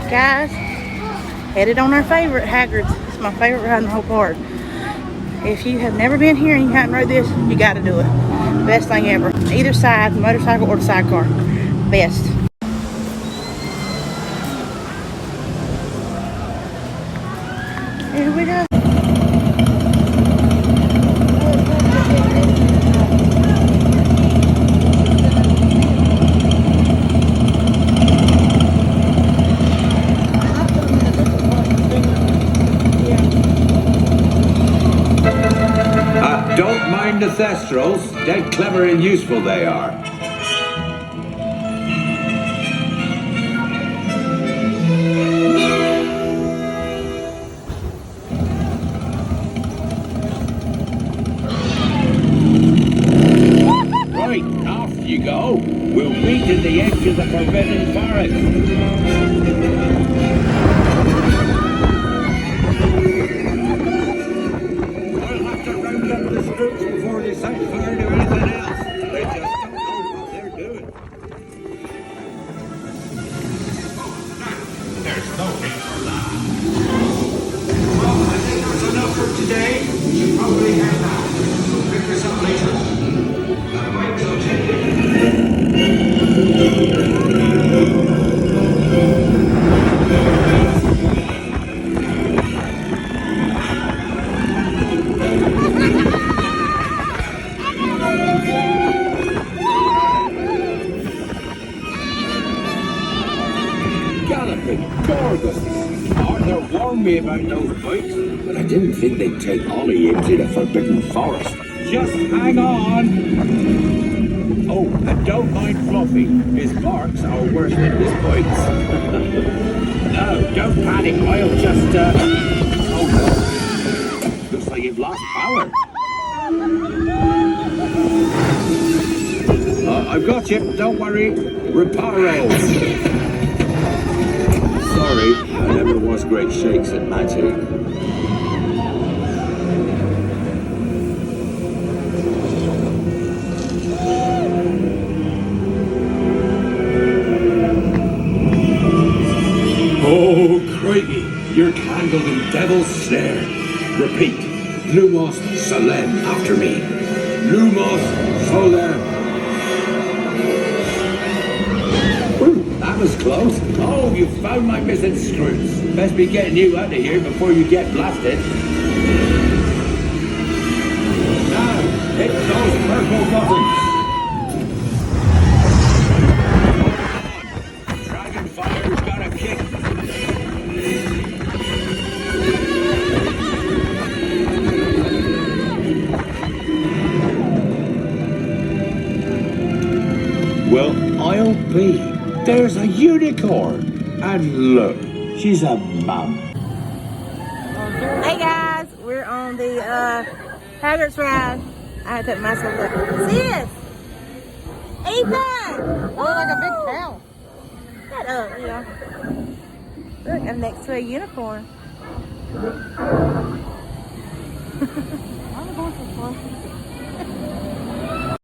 Guys, headed on our favorite, Hagrid's. It's my favorite ride in the whole park. If you have never been here and you haven't rode this, you got to do it. Best thing ever. Either side, the motorcycle or the sidecar. Best. Here we go. Don't mind the thestrals. Dead clever and useful they are. Right, off you go. We'll meet at the edge of the Forbidden Forest. Before they set fire to anything else. They just don't know what they're doing. There's no need for that. Well, I think that's enough for today. You should probably head back. We'll pick this up later. Wait till 10. Arthur warned me about those bikes, but I didn't think they'd take Ollie into the Forbidden Forest. Just hang on. Oh, and don't mind Fluffy. His barks are worse than his bites. No, don't panic. I'll just, Oh no. Looks like you've lost power. I've got you. Don't worry. Reparo. Sorry, I never was great shakes at magic. Oh, crikey, you're tangled in devil's snare. Repeat, Lumos Solem after me. Lumos Solem. That was close. Oh, you found my missing screws. Best be getting you out of here before you get blasted. Now, hit those purple buttons. Dragonfire's got a kick. Well, I'll be. There's a unicorn, and look, she's a mum. Hey guys, we're on the Hagrid's ride. I had to put myself up. See this? Ethan! Oh, like a big cow. Shut up, yeah. Look, I'm next to a unicorn. I'm going for fun.